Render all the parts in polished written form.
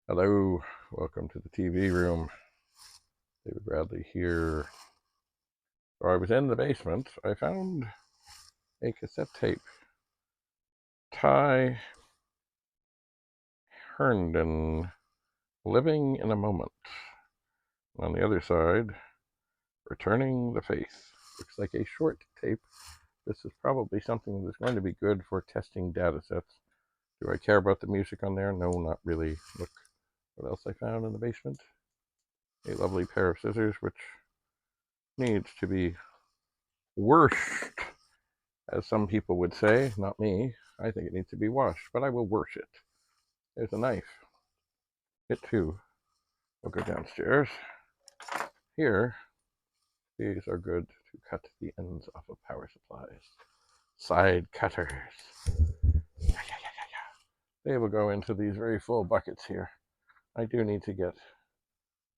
Hello, welcome to the TV room. David Bradley here. So I was in the basement. I found a cassette tape. Ty Herndon, Living in a Moment. On the other side, Returning the Faith. Looks like a short tape. This is probably something that's going to be good for testing data sets. Do I care about the music on there? No, not really. Look what else I found in the basement. A lovely pair of scissors, which needs to be washed, as some people would say. Not me. I think it needs to be washed, but I will wash it. There's a knife. It too will go downstairs. Here, these are good to cut the ends off of power supplies. Side cutters. They will go into these very full buckets here. I do need to get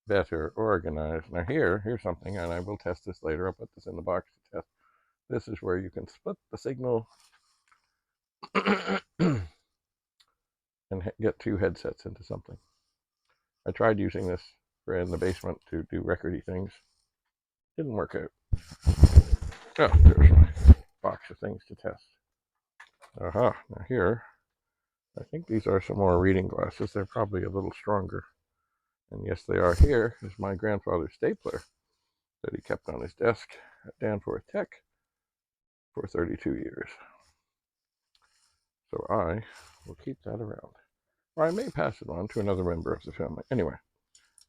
better organized. Now here's something, and I will test this later. I'll put this in the box to test. This is where you can split the signal and get two headsets into something. I tried using this in the basement to do recordy things. Didn't work out. Oh, there's my box of things to test. Now here, I think these are some more reading glasses. They're probably a little stronger. And yes, they are. Here is my grandfather's stapler that he kept on his desk at Danforth Tech for 32 years. So I will keep that around. Or I may pass it on to another member of the family. Anyway,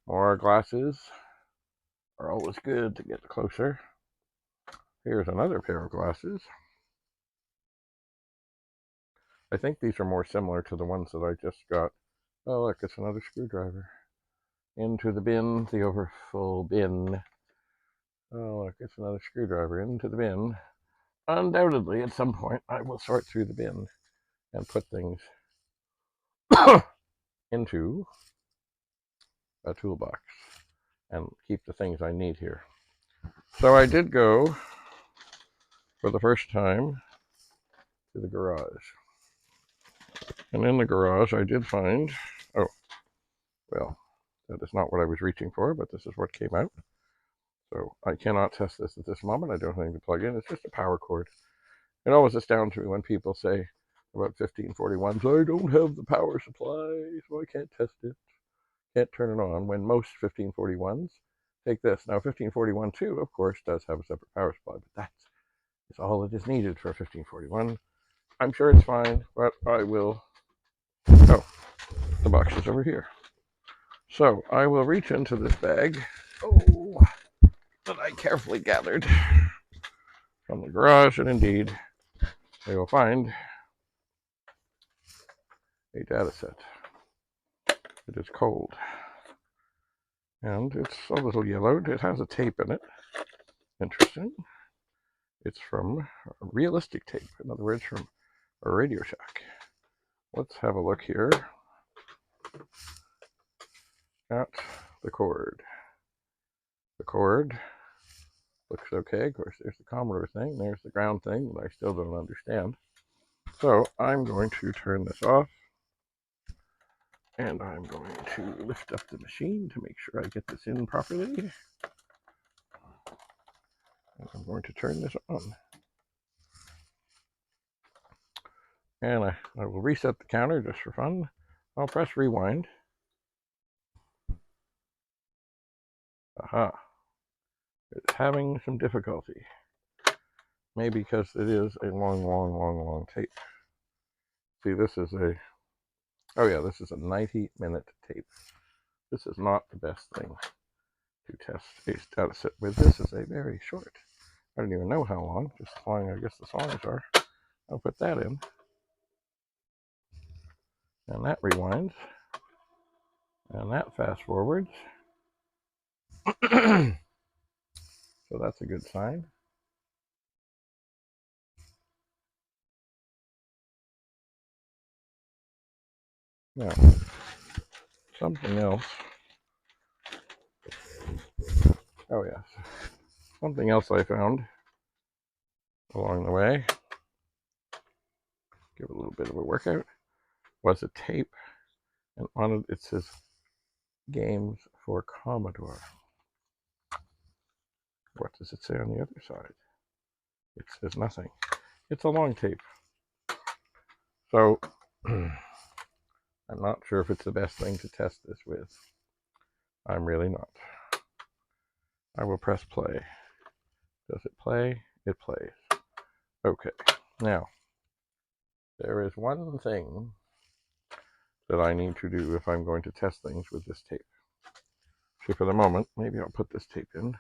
more glasses are always good to get closer. Here's another pair of glasses. I think these are more similar to the ones that I just got. Oh, look, it's another screwdriver. Into the bin, the overfull bin. Oh, look, it's another screwdriver into the bin. Undoubtedly, at some point, I will sort through the bin and put things into a toolbox and keep the things I need here. So I did go, for the first time, to the garage. And in the garage, I did find, oh, well, that is not what I was reaching for, but this is what came out. So I cannot test this at this moment. I don't have anything to plug in. It's just a power cord. It always astounds me when people say about 1541s, I don't have the power supply, so I can't test it. Can't turn it on, when most 1541s take this. Now 1541-2, of course, does have a separate power supply, but that is all that is needed for a 1541. I'm sure it's fine, but I will... Oh, the box is over here. So I will reach into this bag, that I carefully gathered from the garage, and indeed, I will find a data set. It is cold, and it's a little yellowed. It has a tape in it. Interesting. It's from realistic tape, in other words, from a Radio Shack. Let's have a look here at the cord. The cord looks okay. Of course, there's the Commodore thing. There's the ground thing that I still don't understand. So I'm going to turn this off, and I'm going to lift up the machine to make sure I get this in properly. And I'm going to turn this on. And I will reset the counter just for fun. I'll press rewind. Aha. It's having some difficulty. Maybe because it is a long tape. See, this is a... Oh yeah, this is a 90-minute tape. This is not the best thing to test a data set with. This is a very short. I don't even know how long, just as long as I guess the songs are. I'll put that in. And that rewinds. And that fast forwards. So that's a good sign. Now, something else. Oh yes. Something else I found along the way, give it a little bit of a workout, was a tape, and on it says games for Commodore. What does it say on the other side? It says nothing. It's a long tape. So I'm not sure if it's the best thing to test this with. I'm really not. I will press play. Does it play? It plays. Okay. Now, there is one thing that I need to do if I'm going to test things with this tape. So for the moment, maybe I'll put this tape in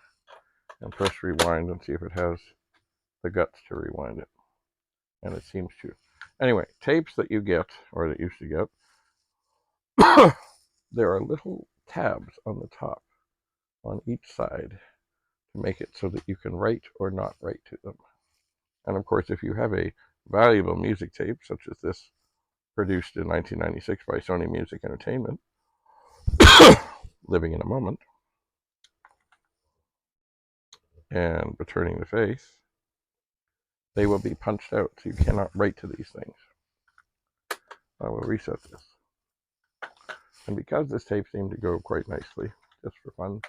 and press rewind and see if it has the guts to rewind it. And it seems to. Anyway, tapes that you get, or that you used to get, there are little tabs on the top on each side to make it so that you can write or not write to them. And of course, if you have a valuable music tape, such as this produced in 1996 by Sony Music Entertainment, Living in a Moment, and Returning the Faith, they will be punched out, so you cannot write to these things. I will reset this. And because this tape seemed to go quite nicely, just for fun,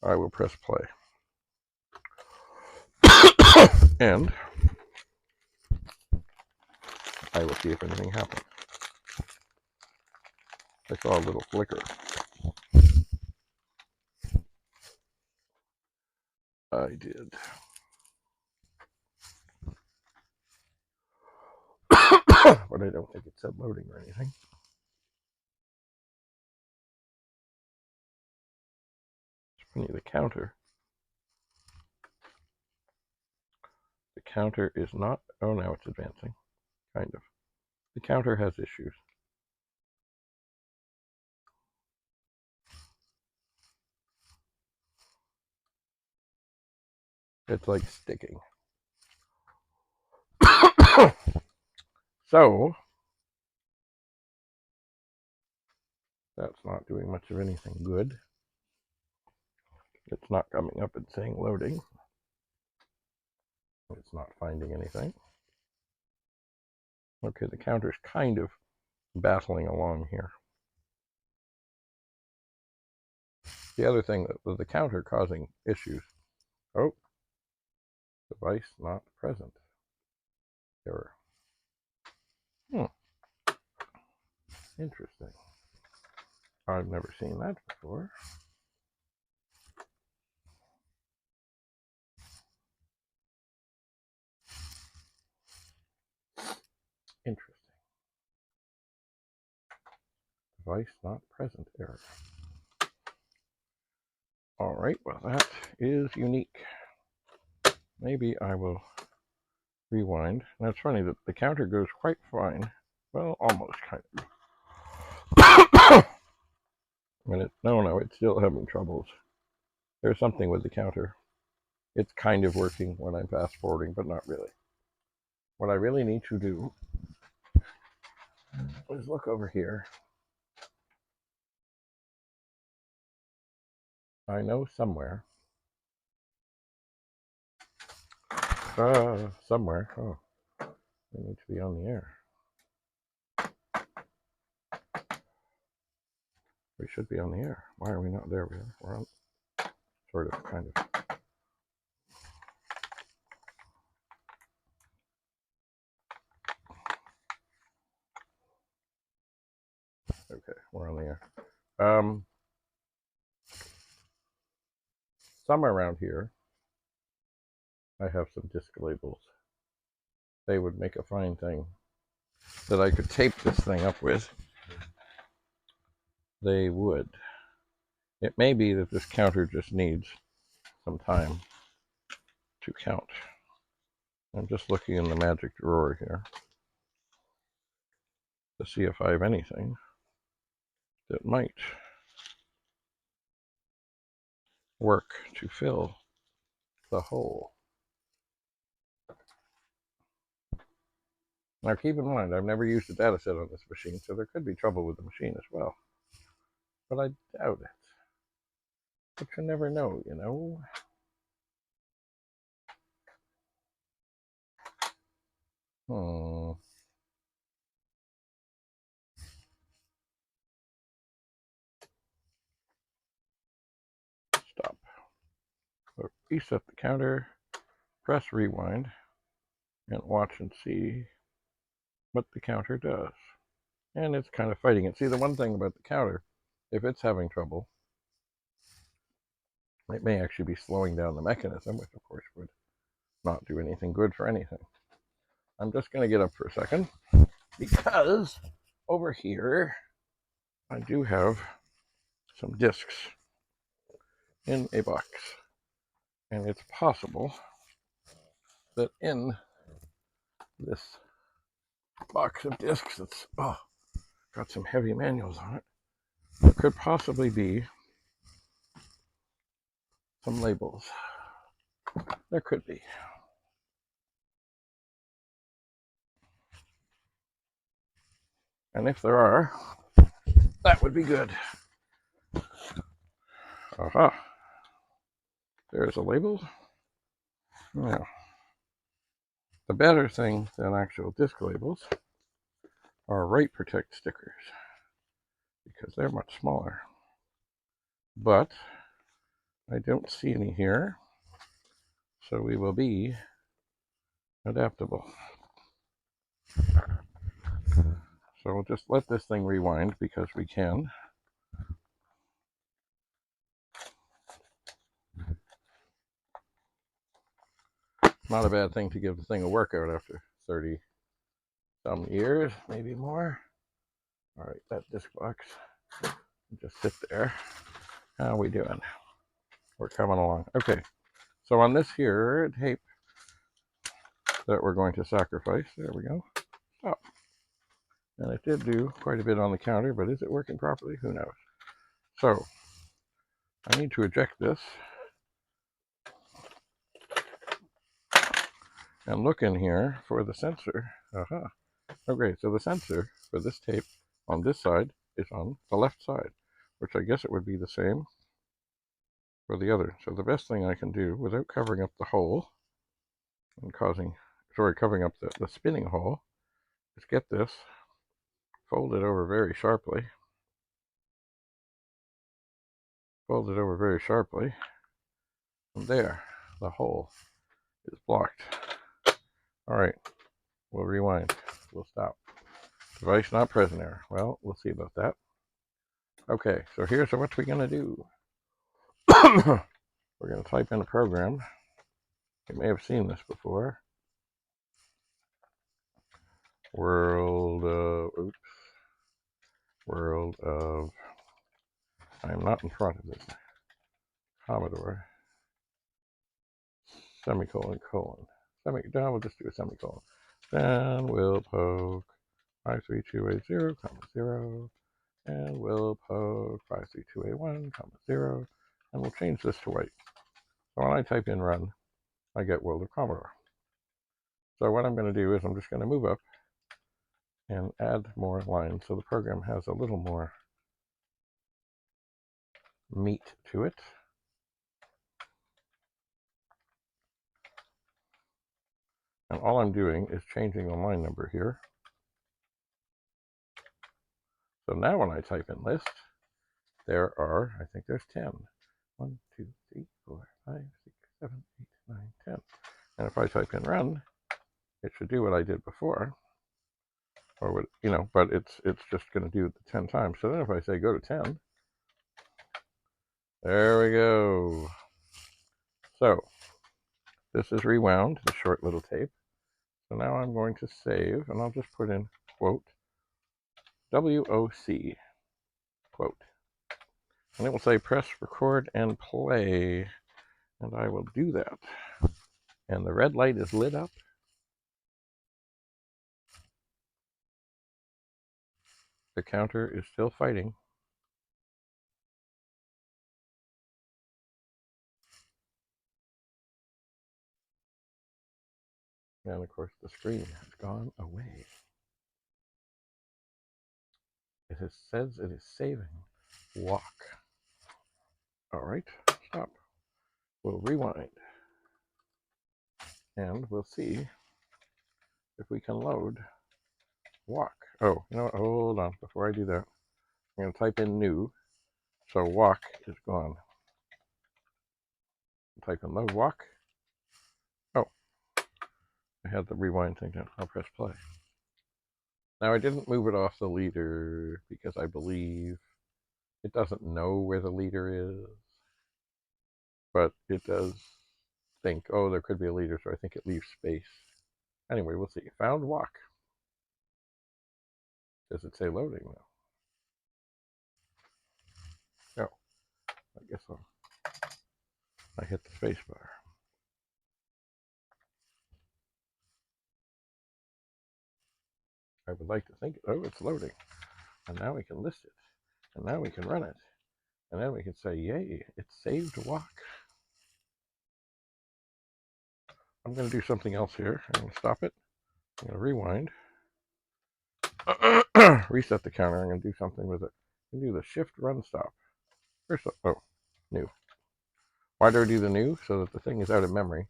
I will press play. And I will see if anything happens. I saw a little flicker. I did. But I don't think it said loading or anything. It's funny, the counter. The counter is not, oh, now it's advancing. Kind of. The counter has issues. It's like sticking. So, that's not doing much of anything good. It's not coming up and saying loading. It's not finding anything. Okay, the counter's kind of battling along here. The other thing that the counter causing issues. Oh, device not present. Error. Interesting. I've never seen that before. Interesting. Device not present error. All right, well, that is unique. Maybe I will rewind. Now, it's funny that the counter goes quite fine. Well, almost kind of. And no, it's still having troubles. There's something with the counter. It's kind of working when I'm fast forwarding, but not really. What I really need to do is look over here. I know somewhere. Somewhere. Oh, we need to be on the air. We should be on the air. Why are we not there? We're on, sort of, kind of. Okay, we're on the air. Somewhere around here, I have some disc labels. They would make a fine thing that I could tape this thing up with. They would. It may be that this counter just needs some time to count. I'm just looking in the magic drawer here to see if I have anything that might work to fill the hole. Now keep in mind, I've never used a dataset on this machine, so there could be trouble with the machine as well. But I doubt it. But you never know, you know? So reset the counter, press rewind, and watch and see what the counter does. And it's kind of fighting it. See, the one thing about the counter, if it's having trouble, it may actually be slowing down the mechanism, which of course would not do anything good for anything. I'm just going to get up for a second because over here I do have some discs in a box, and it's possible that in this box of discs that's got some heavy manuals on it, there could possibly be some labels. There could be. And if there are, that would be good. Aha. There's a label. Now, the better thing than actual disc labels are write protect stickers, because they're much smaller. But I don't see any here, so we will be adaptable. So we'll just let this thing rewind because we can. Not a bad thing to give the thing a workout after 30 some years, maybe more. All right, that disc box just sit there. How are we doing? We're coming along. Okay, so on this here tape that we're going to sacrifice, there we go. Stop. And it did do quite a bit on the counter, but is it working properly? Who knows? So I need to eject this and look in here for the sensor. Aha. Okay, so the sensor for this tape on this side is on the left side, which I guess it would be the same for the other. So the best thing I can do without covering up the hole and covering up the spinning hole is get this, fold it over very sharply, and there, the hole is blocked. All right, we'll rewind, we'll stop. Device not present error. Well, we'll see about that. Okay, so here's what we're gonna do. We're gonna type in a program. You may have seen this before. World of, I'm not in front of this, Commodore, semicolon, colon. Now we'll just do a semicolon. Then we'll poke 53280, 0, and we'll poke 532A1, 0, and we'll change this to white. So when I type in run, I get World of Commodore. So what I'm going to do is I'm just going to move up and add more lines so the program has a little more meat to it. And all I'm doing is changing the line number here. So now when I type in list, there are, I think there's 10. 1, 2, 3, 4, 5, 6, 7, 8, 9, 10. And if I type in run, it should do what I did before. Or what, you know, but it's just going to do it 10 times. So then if I say go to 10, there we go. So this is rewound, the short little tape. So now I'm going to save, and I'll just put in quote WOC quote. And it will say press record and play. And I will do that. And the red light is lit up. The counter is still fighting. And of course the screen has gone away. It says it is saving. Walk. All right, stop. We'll rewind. And we'll see if we can load walk. Oh, you know what? Hold on. Before I do that, I'm going to type in new. So walk is gone. type in load walk. Oh, I had the rewind thing down. I'll press play. Now I didn't move it off the leader because I believe it doesn't know where the leader is, but it does think, oh, there could be a leader, so I think it leaves space. Anyway, we'll see. Found walk. Does it say loading now? No. I guess I hit the space bar. I would like to think, oh, it's loading. And now we can list it. And now we can run it. And then we can say, yay, it's saved walk. I'm going to do something else here. I'm going to stop it. I'm going to rewind. Reset the counter. I'm going to do something with it. I'm going to do the shift run stop. First, oh, new. Why do I do the new? So that the thing is out of memory.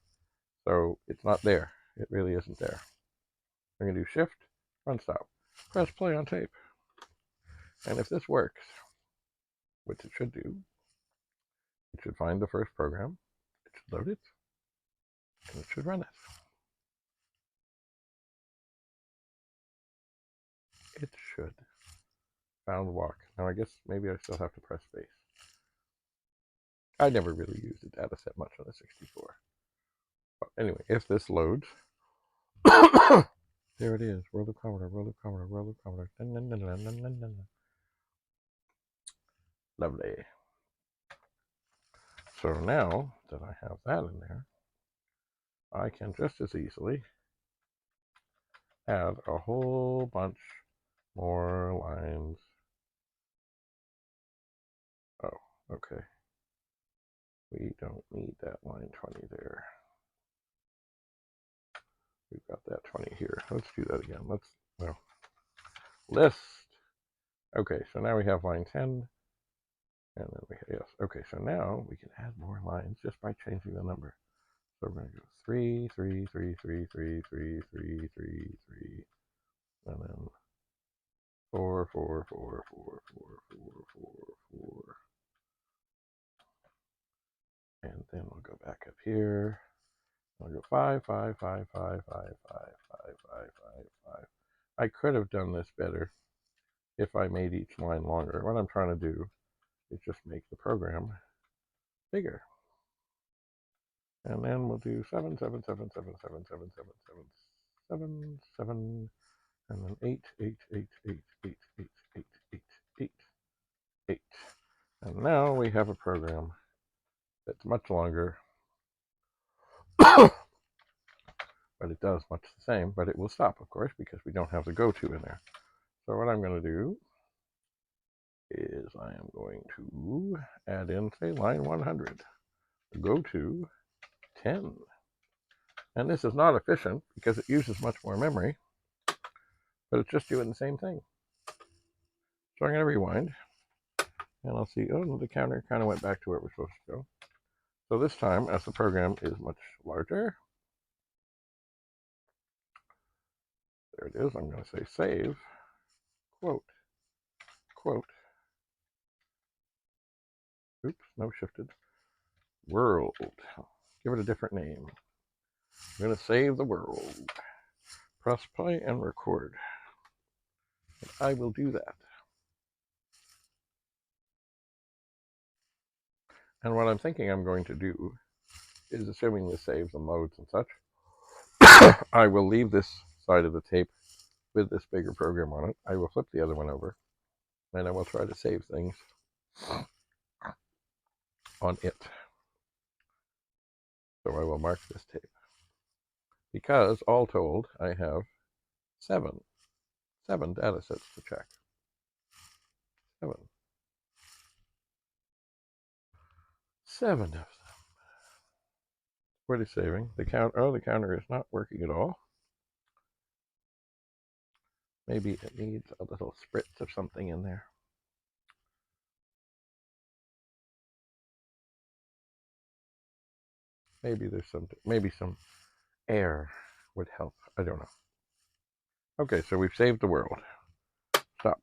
So it's not there. It really isn't there. I'm going to do shift run stop. Press play on tape. And if this works, which it should do, it should find the first program, it should load it, and it should run it. It should. Found walk. Now I guess maybe I still have to press space. I never really used the Datasette much on the 64. But anyway, if this loads, there it is. World of Commodore, World of Commodore, World of Commodore. Lovely. So now that I have that in there, I can just as easily add a whole bunch more lines. Oh, okay. We don't need that line 20 there. We've got that 20 here. Let's do that again. List. Okay, so now we have line 10. And then we have, yes. Okay, so now we can add more lines just by changing the number. So we're going to go 3, 3, 3, 3, 3, 3, 3, 3, 3, and then 4, 4, 4, 4, 4, 4, 4, 4. And then we'll go back up here. I'll go 5, 5, 5, 5, 5, 5, 5, 5, 5, 5. I could have done this better if I made each line longer. What I'm trying to do is just make the program bigger. And then we'll do 7, 7, 7, 7, 7, 7, 7, 7, 7, 7, and then 8, 8, 8, 8, 8, 8, 8, 8, 8, 8. And now we have a program that's much longer, but it does much the same, but it will stop, of course, because we don't have the go to in there. So what I'm going to do is I am going to add in, say, line 100, go to 10. And this is not efficient because it uses much more memory, but it's just doing the same thing. So I'm going to rewind, and I'll see, oh, the counter kind of went back to where it was supposed to go. So this time, as the program is much larger, there it is, I'm going to say save, quote, quote, oops, no shifted, world, give it a different name. I'm going to save the world, press play and record, and I will do that. And what I'm thinking I'm going to do is, assuming this saves and loads and such, I will leave this side of the tape with this bigger program on it. I will flip the other one over, and I will try to save things on it. So I will mark this tape. Because, all told, I have seven data sets to check. 7 of them. What is saving? The counter is not working at all. Maybe it needs a little spritz of something in there. Maybe there's some air would help. I don't know. Okay, so we've saved the world. Stop.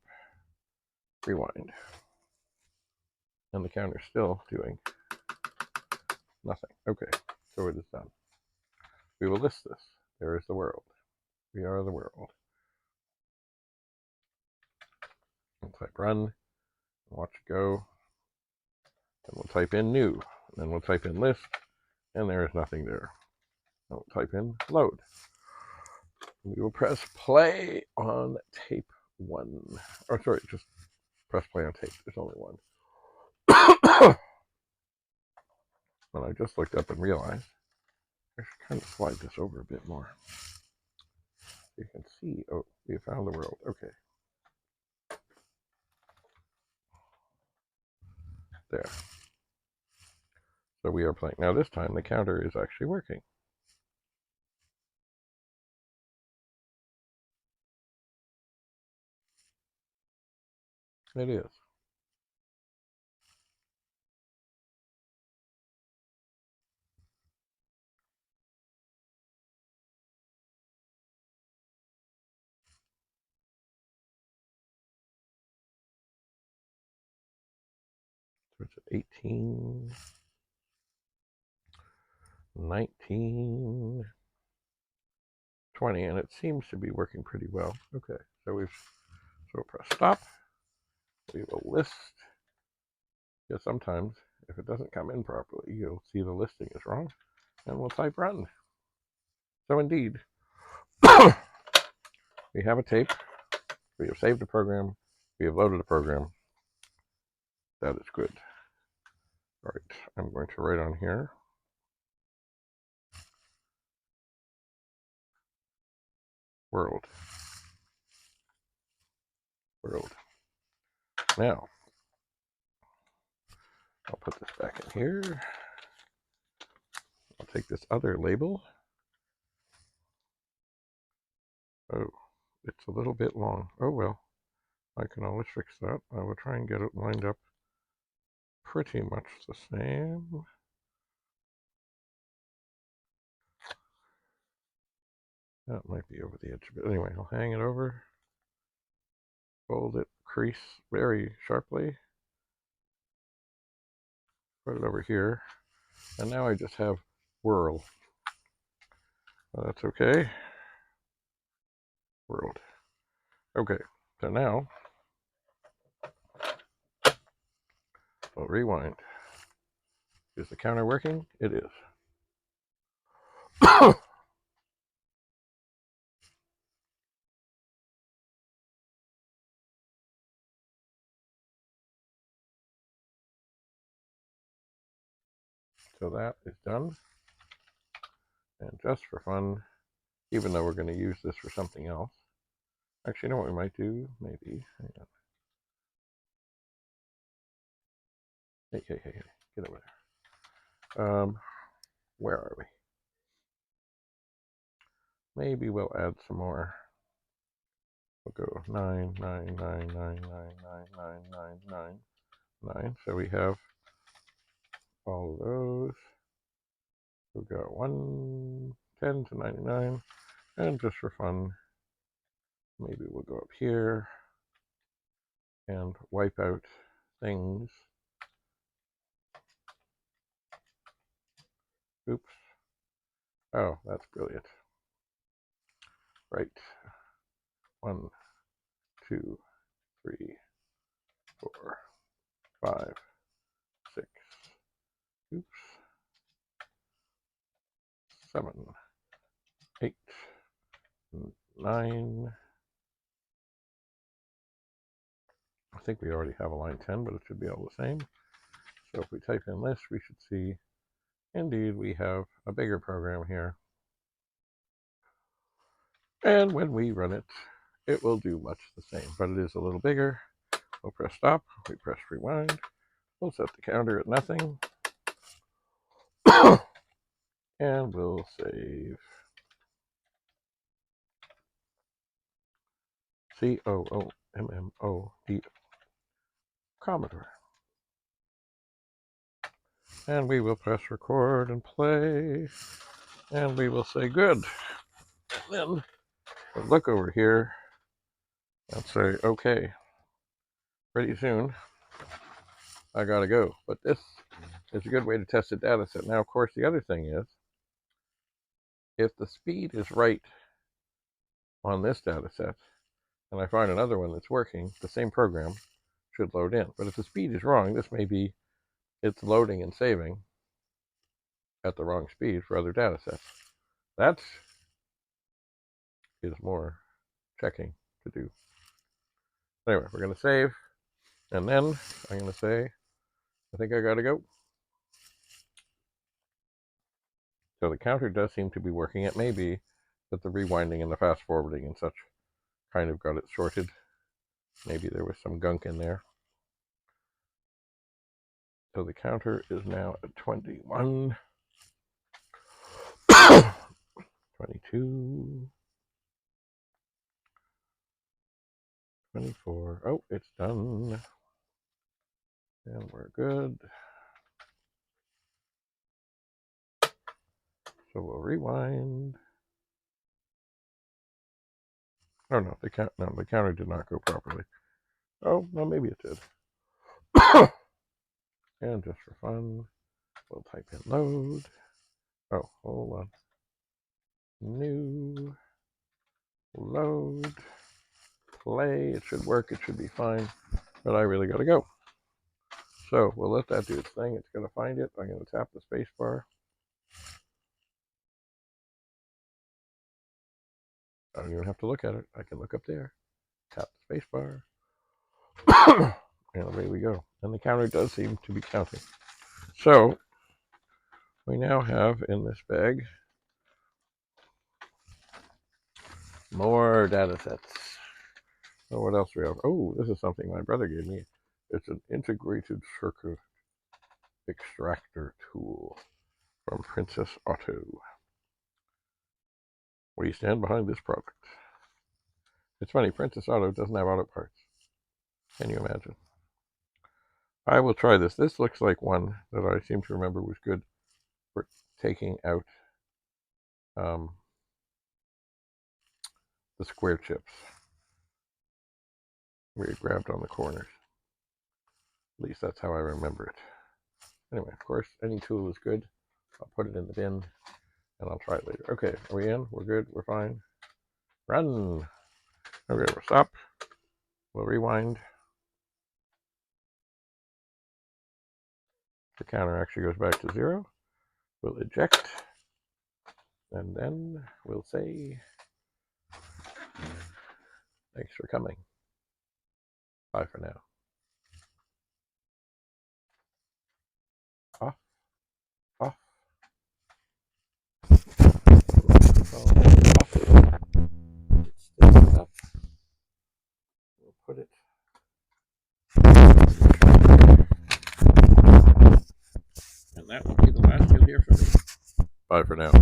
Rewind. And the counter's still doing Nothing. Okay, so it is done. We will list this. There is the world. We are the world. We'll type run, watch it go, and we'll type in new, and then we'll type in list, and there is nothing there. And we'll type in load. We will press play on tape 1. Or sorry, just press play on tape. There's only one. And I just looked up and realized I should kind of slide this over a bit more. You can see, oh, we found the world. Okay. There. So we are playing. Now this time the counter is actually working. It is. So it's at 18, 19, 20, and it seems to be working pretty well. Okay, so we'll press stop. We will list. Because sometimes if it doesn't come in properly, you'll see the listing is wrong, and we'll type run. So indeed, we have a tape. We have saved a program. We have loaded a program. That is good. All right, I'm going to write on here. World. Now, I'll put this back in here. I'll take this other label. Oh, it's a little bit long. Oh well, I can always fix that. I will try and get it lined up pretty much the same. That might be over the edge a bit. Anyway, I'll hang it over, fold it, crease very sharply, put it over here, and now I just have whirl. Well, that's okay. World. Okay, so now I'll rewind. Is the counter working? It is. So that is done. And just for fun, even though we're going to use this for something else, actually, you know what we might do? Maybe. Hang on. Hey, get over there. Where are we? Maybe we'll add some more. We'll go 9, 9, 9, 9, 9, 9, 9, 9, 9, 9. So we have all of those. We've got 110 to 99. And just for fun, maybe we'll go up here and wipe out things. Oops. Oh, that's brilliant. Right. 1, 2, 3, 4, 5, 6. Oops. 7, 8, 9. I think we already have a line 10, but it should be all the same. So if we type in list, we should see, indeed, we have a bigger program here. And when we run it, it will do much the same, but it is a little bigger. We'll press stop, we press rewind, we'll set the counter at nothing, and we'll save. COMMOD Commodore. And we will press record and play, and we will say good. And then we'll look over here and say okay. Pretty soon I gotta go. But this is a good way to test a data set. Now, of course, the other thing is, if the speed is right on this data set, and I find another one that's working, the same program should load in. But if the speed is wrong, this may be it's loading and saving at the wrong speed for other data sets. That is more checking to do. Anyway, we're going to save, and then I'm going to say, I think I got to go. So the counter does seem to be working. It may be that the rewinding and the fast forwarding and such kind of got it sorted. Maybe there was some gunk in there. So the counter is now at 21, 22, 24. Oh, it's done. And we're good. So we'll rewind. Oh no, the counter did not go properly. Oh, no, maybe it did. And just for fun, we'll type in load. Oh, hold on. New load. Play. It should work. It should be fine. But I really got to go. So we'll let that do its thing. It's going to find it. I'm going to tap the space bar. I don't even have to look at it. I can look up there. Tap the space bar. And away we go. And the counter does seem to be counting. So we now have in this bag more data sets. So what else do we have? Oh, this is something my brother gave me. It's an integrated circuit extractor tool from Princess Auto. We stand behind this product. It's funny, Princess Auto doesn't have auto parts. Can you imagine? I will try this. This looks like one that I seem to remember was good for taking out the square chips where you grabbed on the corners. At least that's how I remember it. Anyway, of course, any tool is good. I'll put it in the bin and I'll try it later. Okay, are we in? We're good? We're fine? Run! Okay, we'll stop. We'll rewind. The counter actually goes back to 0. We'll eject. And then we'll say, thanks for coming. Bye for now. Off. Off. It's up. We'll put it. And that will be the last you'll hear from me. Bye for now.